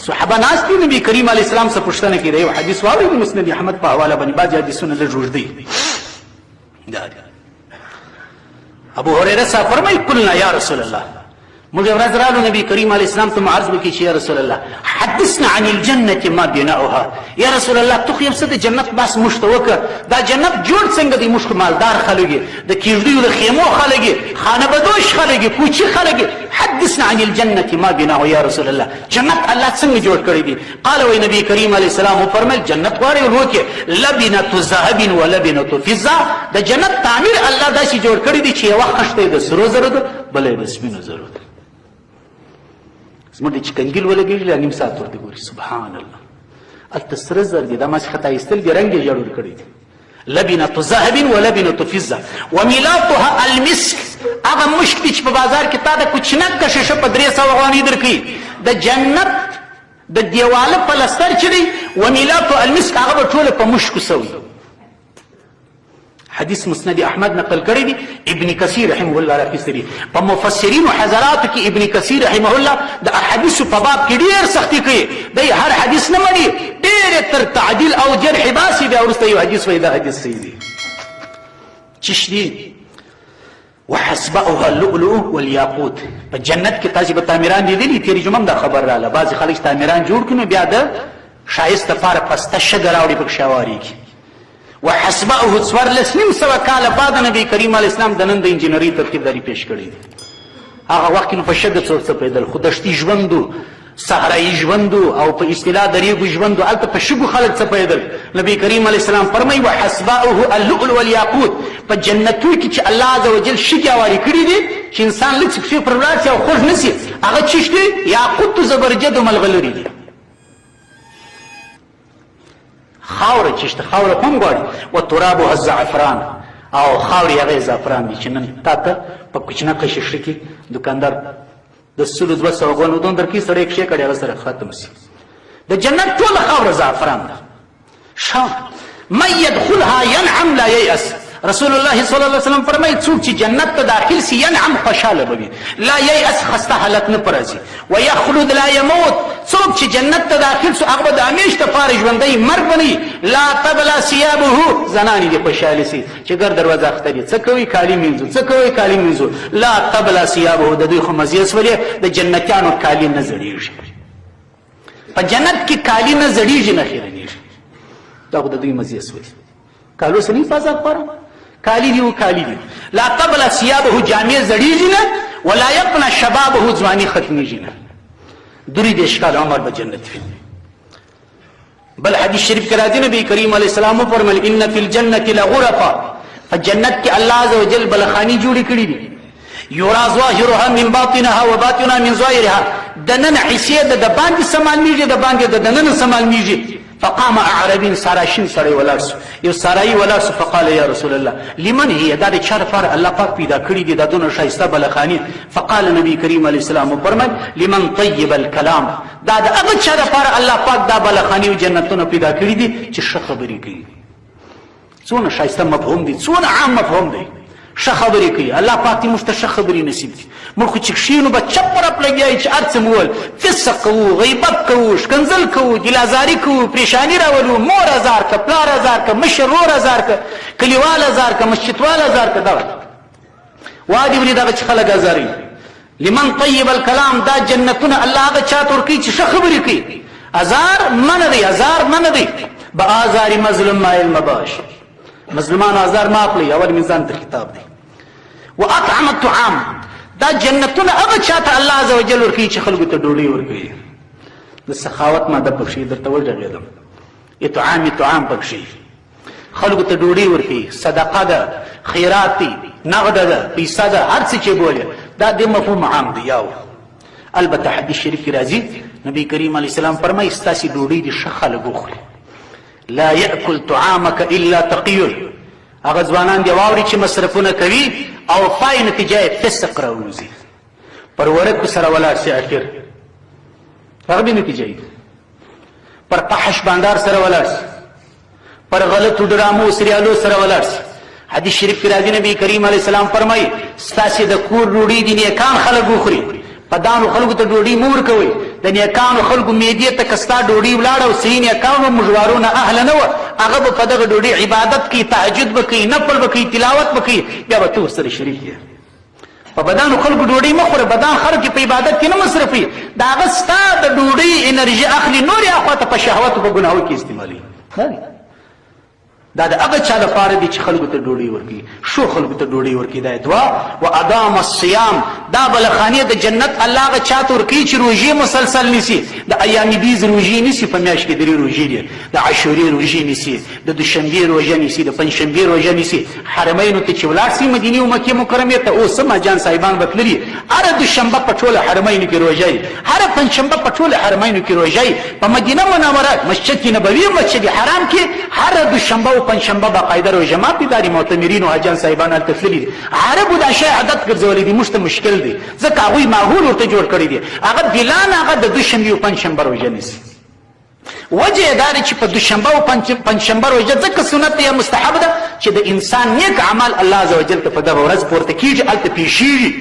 صحابه ناست دي نبی کریم علیه السلام څخه پوښتنه کړې یو حدیث واورئ مسند احمد په حواله باندې بعضې حدیثونه لږ اوږده دي. ابو هريره صاحب فرمایي قلنا یا رسول الله موږ ورځ رالو نبی کریم علیه السلام ته عرض وکړي چې یا رسول الله حدثنا عن الجنه ما بناؤها. یا رسول الله تو خو یو څه د جنت بس موږ ته وکړه دا جنت جوړ څنګه دی؟ موږ مالدار خلک یو د کیږدیو د خیمو خلک یو خانه بدوش خلک یو کوچي خلک یو. حدثنا عن الجنه ما بناؤها یا رسول الله جنت الله څنګه جوړ کړی دی؟ قال وی نبی کریم علیه السلام فرمایل جنت غواړئ ورکه لبنه ذهب ولبنه فضه. د جنت تعمیر الله داسې جوړ کړی دی چې یو خشته د سرو زرو ده بلې د سپینو زرو ده. زموږ چې کنګل ولګېږي نیم ساعت ورته ګوري سبحان الله هلته سره زر دي دا ماسخه ایستل دي رنګ یې جوړ کړی دی. لبنه ذهب ولبنه فضه وميلاتها المسك. هغه مشک چې په بازار کې تا د کوچنک شیشه په 300 افغانۍ درکړي د جنت د دیواله پلستر چې دی وميلات المسك هغه به ټوله په مشکو سوي. حدیث مسند احمد نقل کړی دی ابن کثیر رحمه الله راخیستی دی. په مفسرین او حضرات کې ابن کثیر رحمه الله د احادیث په باب کې ډیر سختی کوي. دی هر حدیث نه مړي ډیر تر تعدیل او جرح باسي بیا ورسته یو حدیث وای دا حدیث صحیح دی. چشدي وحسبها اللؤلؤ والياقوت. په جنت کې تاسو به تعمیران دي تیری جمعه دا خبر رااله بعض خلک تعمیران جوړ کړي بیا د شایسته لپاره پسته شګر راوړي په شاواري کې. وحسبه څوارلس نیم سوه کاله بعد نبی کریم علیه السلام د نن د انجینري ترکیبداري پیش کړی دی. هغه وخت کې نو په شګه څه څپېدل خو دشتي ژوندو صحرایي ژوندو او په اصطلاح دریغو ژوندو هلته په شګو خلک څپېدل. نبی کریم علیه السلام فرمایي وحسبه اللؤلؤ والياقوت. په جنتو کې چې الله عز وجل شګې هوارې کړي دي چې انسان لږ څه پښې پر ولاړ شي او خوږ نه شي هغه چیش دی یاقوت و زبرجد و ملغلرې دي. خاوره چې شته خاوره هم غواړي و ترابها الزعفران او خاورې هغه زعفران دي چې نن تا ته په کوچنکه شیشه کې دکاندار د 100-200 افغانو دون درکې سره یک شی کړي هغه سره ختم شي. د جنت ټوله خاوره زعفران ده. من يدخلها ينعم لا ييأس. رسول الله صلی الله علیه وسلم فرمایي څوک چې جنت ته داخل سي ينعم خوشاله به وي لا ييأس خسته حالت نه پرځي ويخلد لا يموت. څوک چې جنت ته داخل سو هغه د همیش دپاره ژوندی مرګ بني لا تبلا ثيابه. زنانې دې خوشحالې سي چې ګر دروازه اخته دي څه کوي کالي مینځو څه کوي کالي مینځو. لا تبلا ثيابه د دوی خو مزې سولې د جنتیانو کالي نه زړېږي. په جنت کې کالي نه زړېږي نه خیرنېږي دا خو د دوی مزې سولې کالو سنی بازار پاره کالی دی و کالی دی. لا تبلا ثيابه جامع زړېږي نه ولا يبنى شبابه ځواني ختمېږي نه. دوری د اشکال عمر به جنت وي. بل حدیث شریف کې راځي نبی کریم علیه السلام فرمایل ان فی الجنه لغرفا. فجنت کې الله عز وجل بلخانی جوړې کړې دي یرا ظاهرها من باطنها وباطنها من ظاهرها. دنن حصې د باندې سامان میږي د باندې د دنن سامان میږي. فقام اعرابي ساراشین سړی ولاړ سو یو سارایي ولاړ سو فقال یا رسول الله لمن هي دا د چا لپاره الله پاک پیدا کړي دي دا دونه ښایسته بلخاني. فقال نبی کریم علیه السلام فرمایل لمن طیب الکلام. دا د هغه چا لپاره الله پاک دا بلخاني او جنتونه پیدا کړي دي چې ښه خبرې کوي. څونه ښایسته مفهوم دی څونه عام مفهوم دی ښه خبرې کوي. الله پاک دې موږ ته ښه خبرې نصیب کړي. موږ خو چې کښېنو به چپ رپ لګیایي چې هر څه مو وویل فسق کوو غیبت کوو ښکنځل کوو ګیلهزاري کوو پریشاني راولو مور ازار که پلار ازار که مشر ورور ازار که کلیوال ازار که مسجدوال ازار که دغه وادي ولې دغه چې خلک ازاروي. لمن طیب الکلام دا جنتونه الله هغه چا ته ورکوي چې ښه خبرې کوي. ازار منه دی ازار منه دی. به آزار مظلوم مایل مباش. مظلومان ازار ما اخلي اول میزان ته خطاب دی. واطعم الطعام دا جنتونه هغه چاته الله عز وجل ورکوي چې خلکو ته ډوډۍ ورکوي. د سخاوت ماده پکښې درته وغږېدم اطعام طعام پکښې خلکو ته ډوډۍ ورکوي صدقه ده خیرات دي نغده ده پیسه ده هر څه چې بولې دا د مفهوم عام دی. یاو البته حدیث شریف کې راځي نبی کریم علیه السلام فرمایي ستاسې ډوډۍ دې ښه خلک وخوري. لا یأکل طعامک الا تقی. هغه ځوانان دی واوري چې مصرفونه کوي او پای نتیجه فسق راوځي پر ورکو سره ولاړ شي اخر هغه به نتیجه وي پر فحش بانډار سره ولاړ شي پر غلطو ډرامو سریالو سره ولاړ شي. حدیث شریف کې راځي نبی کریم علیه السلام فرمایي ستاسې د کور ډوډۍ دي نیکان خلک وخوري په دانو خلکو ته ډوډۍ مه ورکوئ د نیکانو خلکو معدې ته که ستا ډوډۍ ولاړه او صحیح نیکانو مژوارونه اهله نه وه هغه به په دغه ډوډۍ عبادت کوي تهجد به کوي نفل به کوي تلاوت به کوي بیا به ته ورسره شریک یې په بدانو خلکو ډوډۍ مه خوره بدان خلک په عبادت کې نه مصرفوي د هغه ستا د ډوډۍ انرژي اخلي نورې اخواته په شهوتو په ګناهو کې استعمالوي دا د هغه چا لپاره دي چې خلکو ته ډوډۍ ورکوي شو خلکو ته ډوډۍ ورکوي دا دعا و ادام الصیام دا بلخانې د جنت الله هغه چا ته ورکوي چې روژې مسلسل نیسي د ایام بیز روژې نیسي په میاشت کې 3 روژې دي د عاشورې روژې نیسي د دوشنبې روژه نیسي د پنجشنبې روژه نیسي حرمینو ته چې ولاړ سي مدینې او مکې مکرمې ته اوس هم حاجیان صاحبان به تللي هره دوشنبه په ټوله حرمینو کې روژه وي هره پنجشنبه په ټوله حرمینو کې روژه وي په مدینه منوره مسجد نبوي مسجد حرام کې هره دوشنبه پنجشنبه باقاعده روژه ماتي داري معتمرین او حاجیان صاحبان هلته تللي دي عربو دا شی عادت ګرځولی دي موږ ته مشکل دی ځکه هغوی ماحول ورته جوړ کړی دی هغه بلان هغه د دوشنبې او پنجشنبه روژه نیسي وجه یې دا دی چې په دوشنبه او پنجشنبه روژه ځکه سنت یا مستحب ده چې د انسان نیک عمل الله عز وجل ته په دغه ورځ پورته کېږي هلته پیشېږي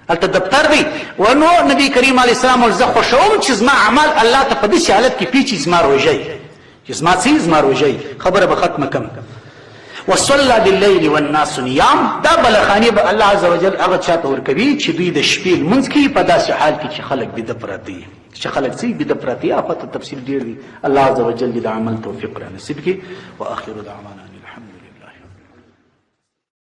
هلته دفتر دی ونو نبي کریم علیه السلام ویل زه خوښوم چې زما عمل الله ته په داسې حالت کې پیچي زما روژه چې زما روژه خبره به ختمه کم وصلى بالليل والناس نيام دا بلخانې به الله عز وجل هغه چاته ورکوي چې دوی د شپې لمونځ کوي په داسې حال کې چې خلک بیده پراته دي چې خلک څه بیده پراته دي افته تفصیل ډېر دی الله عز وجل دې د عمل توفیق را نصیب کړي واخر دعوانا